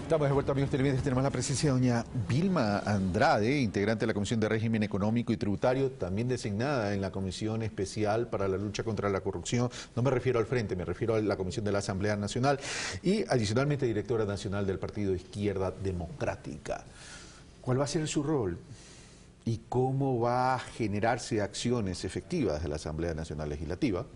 Estamos de vuelta, amigos televidentes. Tenemos la presencia de doña Vilma Andrade, integrante de la Comisión de Régimen Económico y Tributario, también designada en la Comisión Especial para la Lucha contra la Corrupción. No me refiero al Frente, me refiero a la Comisión de la Asamblea Nacional y adicionalmente directora nacional del Partido Izquierda Democrática. ¿Cuál va a ser su rol? ¿Y cómo va a generarse acciones efectivas de la Asamblea Nacional Legislativa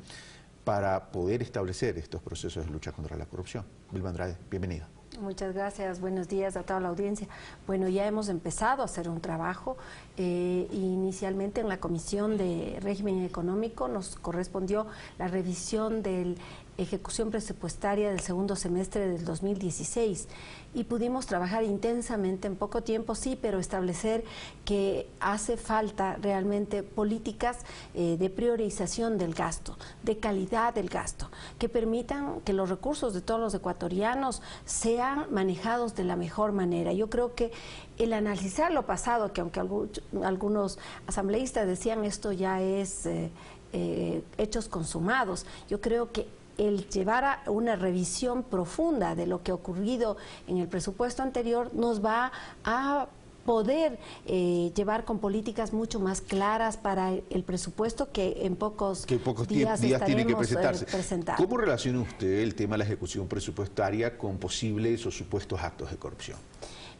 para poder establecer estos procesos de lucha contra la corrupción? Vilma Andrade, bienvenida. Muchas gracias, buenos días a toda la audiencia. Bueno, ya hemos empezado a hacer un trabajo. Inicialmente en la Comisión de Régimen Económico nos correspondió la revisión de ejecución presupuestaria del segundo semestre del 2016 y pudimos trabajar intensamente en poco tiempo, sí, pero establecer que hace falta realmente políticas de priorización del gasto, de calidad del gasto, que permitan que los recursos de todos los ecuatorianos sean manejados de la mejor manera. Yo creo que el analizar lo pasado, que aunque algunos asambleístas decían esto ya es hechos consumados, yo creo que el llevar a una revisión profunda de lo que ha ocurrido en el presupuesto anterior nos va a poder llevar con políticas mucho más claras para el presupuesto que en pocos días tiene que presentar. ¿Cómo relaciona usted el tema de la ejecución presupuestaria con posibles o supuestos actos de corrupción?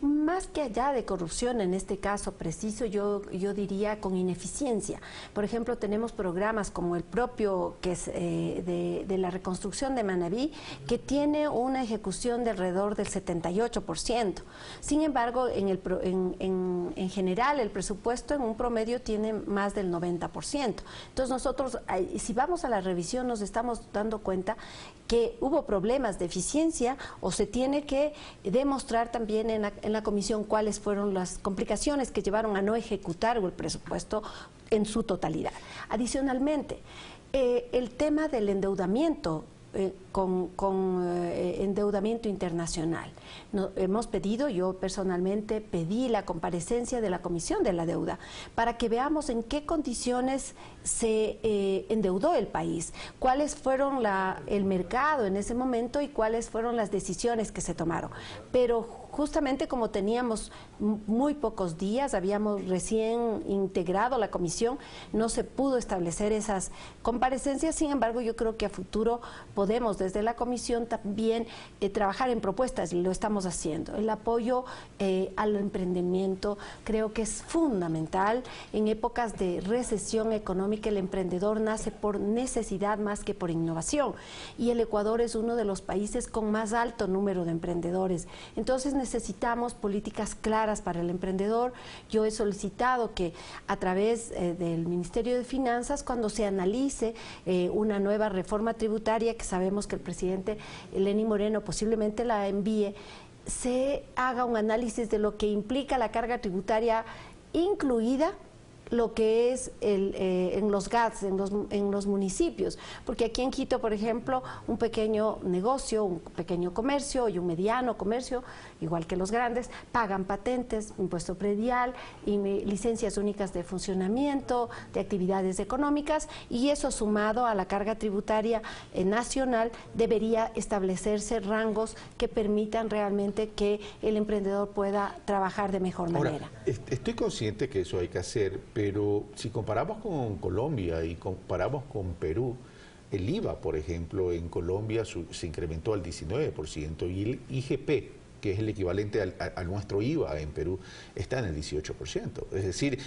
Más que allá de corrupción, en este caso preciso, yo diría con ineficiencia. Por ejemplo, tenemos programas como el propio que es de la reconstrucción de Manabí, que tiene una ejecución de alrededor del 78%. Sin embargo, en general, el presupuesto en un promedio tiene más del 90%. Entonces nosotros, si vamos a la revisión, nos estamos dando cuenta que hubo problemas de eficiencia o se tiene que demostrar también en la comisión cuáles fueron las complicaciones que llevaron a no ejecutar el presupuesto en su totalidad. Adicionalmente, el tema del endeudamiento con endeudamiento internacional. Hemos pedido, yo personalmente pedí la comparecencia de la Comisión de la Deuda para que veamos en qué condiciones se endeudó el país, cuáles fueron el mercado en ese momento y cuáles fueron las decisiones que se tomaron. Pero justamente como teníamos muy pocos días, habíamos recién integrado la comisión, no se pudo establecer esas comparecencias. Sin embargo, yo creo que a futuro podemos desde la comisión también trabajar en propuestas, y lo estamos haciendo. El apoyo al emprendimiento creo que es fundamental. En épocas de recesión económica, el emprendedor nace por necesidad más que por innovación, y el Ecuador es uno de los países con más alto número de emprendedores. Entonces necesitamos políticas claras para el emprendedor. Yo he solicitado que a través del Ministerio de Finanzas, cuando se analice una nueva reforma tributaria, que sabemos que el presidente Lenín Moreno posiblemente la envíe, se haga un análisis de lo que implica la carga tributaria, incluida lo que es en los GATS, en los municipios, porque aquí en Quito, por ejemplo, un pequeño negocio, un pequeño comercio y un mediano comercio, igual que los grandes, pagan patentes, impuesto predial y licencias únicas de funcionamiento, de actividades económicas, y eso sumado a la carga tributaria nacional debería establecerse rangos que permitan realmente que el emprendedor pueda trabajar de mejor manera. Estoy consciente que eso hay que hacer, pero si comparamos con Colombia y comparamos con Perú, el IVA, por ejemplo, en Colombia se incrementó al 19% y el IGP, que es el equivalente a nuestro IVA en Perú, está en el 18%. Es decir,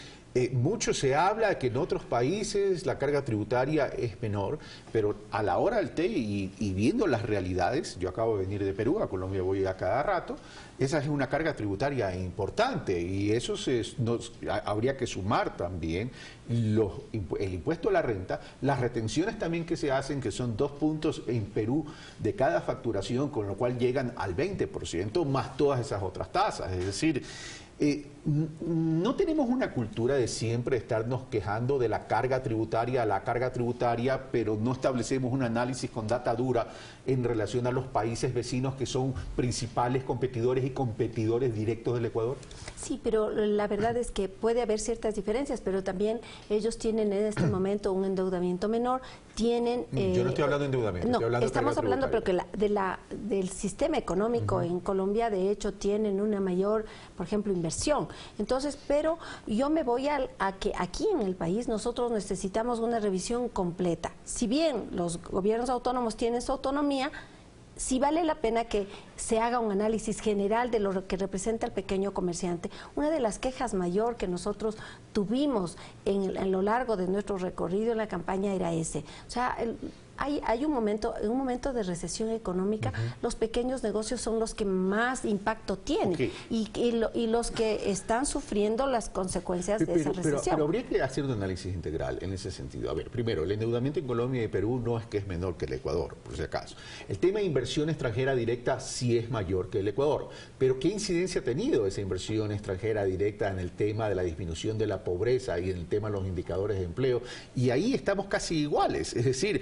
mucho se habla de que en otros países la carga tributaria es menor, pero a la hora del té y viendo las realidades, yo acabo de venir de Perú, a Colombia voy a cada rato, esa es una carga tributaria importante, y eso habría que sumar también el impuesto a la renta, las retenciones también que se hacen, que son 2 puntos en Perú de cada facturación, con lo cual llegan al 20%, más todas esas otras tasas. Es decir, No tenemos una cultura de siempre estarnos quejando de la carga tributaria, pero no establecemos un análisis con data dura en relación a los países vecinos que son principales competidores y competidores directos del Ecuador. Sí, pero la verdad es que puede haber ciertas diferencias, pero también ellos tienen en este momento un endeudamiento menor, tienen... Yo no estoy hablando de endeudamiento, no, estoy hablando estamos de hablando pero que del sistema económico en Colombia, de hecho, tienen una mayor, por ejemplo, inversión. Entonces, pero yo me voy a que aquí en el país nosotros necesitamos una revisión completa. Si bien los gobiernos autónomos tienen su autonomía, sí vale la pena que se haga un análisis general de lo que representa el pequeño comerciante. Una de las quejas mayor que nosotros tuvimos en lo largo de nuestro recorrido en la campaña era ese. O sea, hay un momento de recesión económica, los pequeños negocios son los que más impacto tienen y los que están sufriendo las consecuencias de esa recesión. Pero habría que hacer un análisis integral en ese sentido. A ver, primero, el endeudamiento en Colombia y Perú no es que es menor que el Ecuador, por si acaso. El tema de inversión extranjera directa sí es mayor que el Ecuador, pero ¿qué incidencia ha tenido esa inversión extranjera directa en el tema de la disminución de la pobreza y en el tema de los indicadores de empleo? Y ahí estamos casi iguales, es decir,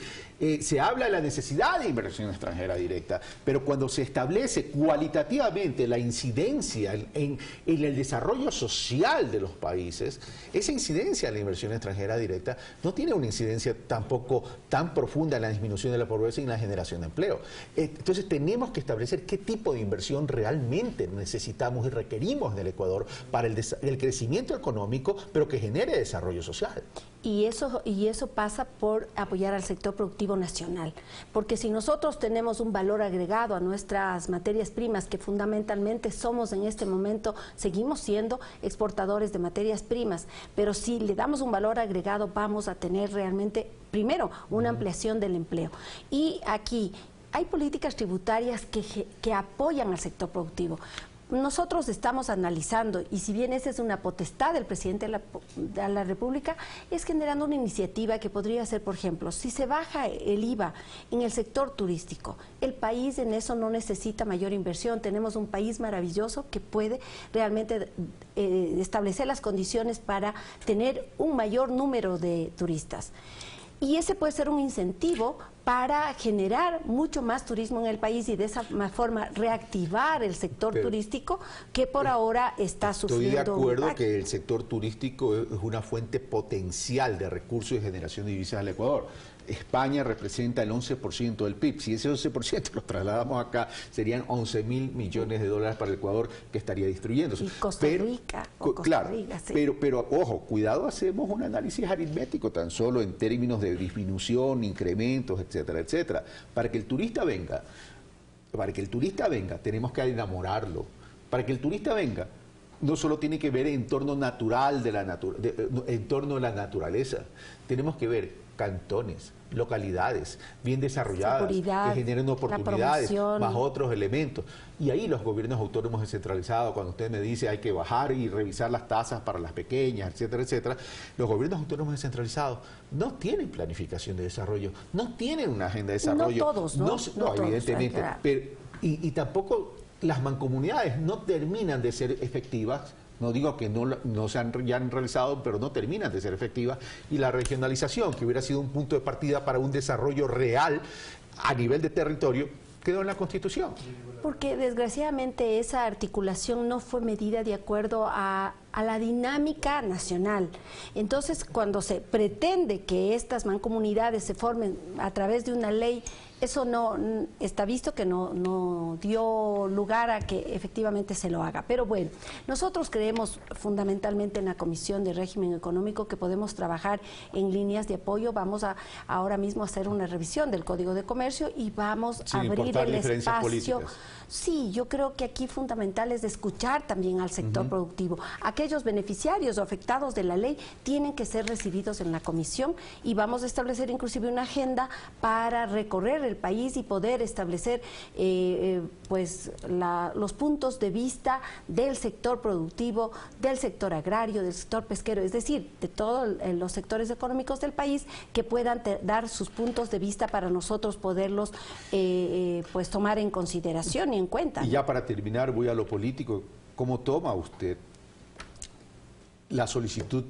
se habla de la necesidad de inversión extranjera directa, pero cuando se establece cualitativamente la incidencia en el desarrollo social de los países, esa incidencia en la inversión extranjera directa no tiene una incidencia tampoco tan profunda en la disminución de la pobreza y en la generación de empleo. Entonces tenemos que establecer qué tipo de inversión realmente necesitamos y requerimos en el Ecuador para el crecimiento económico, pero que genere desarrollo social. Y eso pasa por apoyar al sector productivo nacional, porque si nosotros tenemos un valor agregado a nuestras materias primas, que fundamentalmente somos en este momento, seguimos siendo exportadores de materias primas, pero si le damos un valor agregado vamos a tener realmente, primero, una ampliación del empleo. Y aquí hay políticas tributarias que apoyan al sector productivo. Nosotros estamos analizando, y si bien esa es una potestad del presidente de la República, es generando una iniciativa que podría ser, por ejemplo, si se baja el IVA en el sector turístico, el país en eso no necesita mayor inversión. Tenemos un país maravilloso que puede realmente establecer las condiciones para tener un mayor número de turistas. Y ese puede ser un incentivo para generar mucho más turismo en el país y de esa forma reactivar el sector turístico que por ahora está sufriendo. Estoy de acuerdo que el sector turístico es una fuente potencial de recursos y generación de divisas al Ecuador. España representa el 11% del PIB. Si ese 11% lo trasladamos acá, serían 11.000 millones de dólares para el Ecuador que estaría distribuyéndose. Y Costa Rica, sí. Pero ojo, cuidado, hacemos un análisis aritmético tan solo en términos de disminución, incrementos, etcétera, etcétera. Para que el turista venga, tenemos que enamorarlo. Para que el turista venga, no solo tiene que ver el entorno natural entorno de la naturaleza, tenemos que ver cantones, localidades bien desarrolladas, seguridad, que generen oportunidades, más otros elementos. Y ahí los gobiernos autónomos descentralizados, cuando usted me dice hay que bajar y revisar las tasas para las pequeñas, etcétera, etcétera, los gobiernos autónomos descentralizados no tienen planificación de desarrollo, no tienen una agenda de desarrollo. No todos, ¿no? No, evidentemente. Y tampoco las mancomunidades no terminan de ser efectivas. No digo que no se han realizado, pero no terminan de ser efectivas. Y la regionalización, que hubiera sido un punto de partida para un desarrollo real a nivel de territorio, quedó en la Constitución. Porque desgraciadamente esa articulación no fue medida de acuerdo a la dinámica nacional. Entonces, cuando se pretende que estas mancomunidades se formen a través de una ley, eso no está visto que no dio lugar a que efectivamente se lo haga. Pero bueno, nosotros creemos fundamentalmente en la Comisión de Régimen Económico que podemos trabajar en líneas de apoyo. Vamos ahora mismo a hacer una revisión del Código de Comercio y vamos a abrir el espacio. Políticas. Sí, yo creo que aquí fundamental es de escuchar también al sector productivo. Aquellos beneficiarios o afectados de la ley tienen que ser recibidos en la comisión y vamos a establecer inclusive una agenda para recorrer el país y poder establecer los puntos de vista del sector productivo, del sector agrario, del sector pesquero, es decir, de todos los sectores económicos del país que puedan dar sus puntos de vista para nosotros poderlos tomar en consideración y en cuenta. Y ya para terminar, voy a lo político. ¿Cómo toma usted la solicitud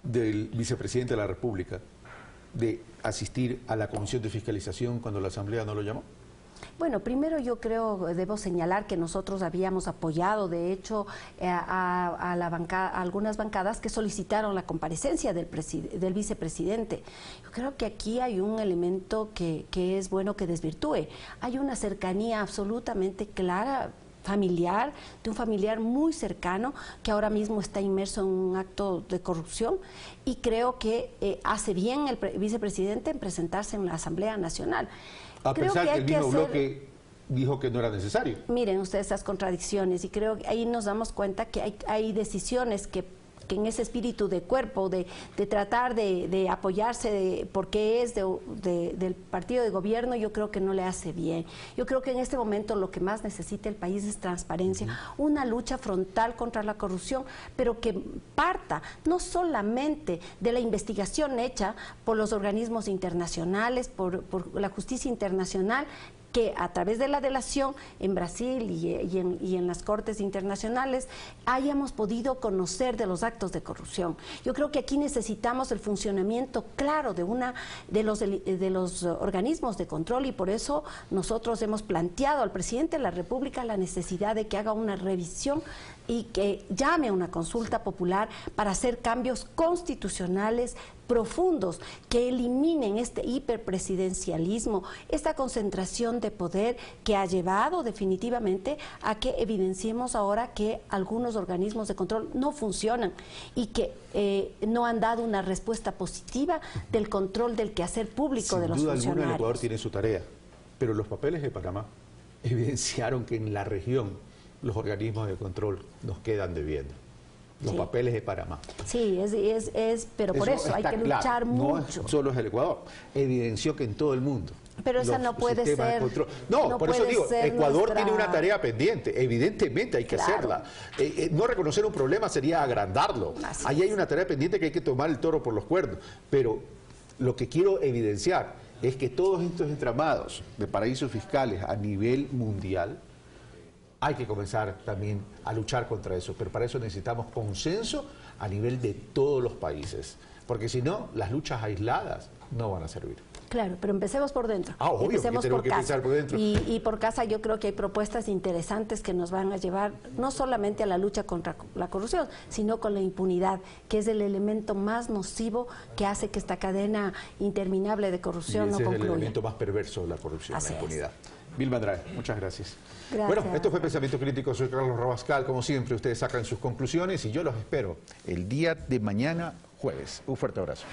del vicepresidente de la República de asistir a la Comisión de Fiscalización cuando la Asamblea no lo llamó? Bueno, primero yo creo, debo señalar que nosotros habíamos apoyado, de hecho, a algunas bancadas que solicitaron la comparecencia del vicepresidente. Yo creo que aquí hay un elemento que es bueno que desvirtúe. Hay una cercanía absolutamente clara, familiar, de un familiar muy cercano que ahora mismo está inmerso en un acto de corrupción, y creo que hace bien el vicepresidente en presentarse en la Asamblea Nacional. A pesar que el mismo bloque dijo que no era necesario. Miren ustedes esas contradicciones, y creo que ahí nos damos cuenta que hay decisiones que en ese espíritu de cuerpo, de tratar de apoyarse porque es del partido de gobierno, yo creo que no le hace bien. Yo creo que en este momento lo que más necesita el país es transparencia, una lucha frontal contra la corrupción, pero que parta no solamente de la investigación hecha por los organismos internacionales, por la justicia internacional, que a través de la delación en Brasil y en las cortes internacionales hayamos podido conocer de los actos de corrupción. Yo creo que aquí necesitamos el funcionamiento claro de los organismos de control, y por eso nosotros hemos planteado al presidente de la República la necesidad de que haga una revisión y que llame a una consulta popular para hacer cambios constitucionales profundos que eliminen este hiperpresidencialismo, esta concentración de poder que ha llevado definitivamente a que evidenciemos ahora que algunos organismos de control no funcionan y que no han dado una respuesta positiva del control del quehacer público de los funcionarios. Sin duda alguna el Ecuador tiene su tarea, pero los papeles de Panamá evidenciaron que en la región los organismos de control nos quedan debiendo. Los papeles de Panamá. Sí, pero por eso hay que luchar mucho. No solo es el Ecuador, evidenció que en todo el mundo. Pero esa no puede ser. No, por eso digo, Ecuador tiene una tarea pendiente, evidentemente hay que hacerla. No reconocer un problema sería agrandarlo. Ahí hay una tarea pendiente que hay que tomar el toro por los cuernos. Pero lo que quiero evidenciar es que todos estos entramados de paraísos fiscales a nivel mundial, hay que comenzar también a luchar contra eso, pero para eso necesitamos consenso a nivel de todos los países, porque si no, las luchas aisladas no van a servir. Claro, pero empecemos por dentro. Obvio, empecemos por casa. Por dentro. Y por casa yo creo que hay propuestas interesantes que nos van a llevar no solamente a la lucha contra la corrupción, sino con la impunidad, que es el elemento más nocivo que hace que esta cadena interminable de corrupción no concluya. Es el elemento más perverso de la corrupción, la impunidad. Vilma Andrade, muchas gracias. Gracias. Bueno, esto fue Pensamiento Crítico, soy Carlos Rabascal. Como siempre, ustedes sacan sus conclusiones y yo los espero el día de mañana, jueves. Un fuerte abrazo.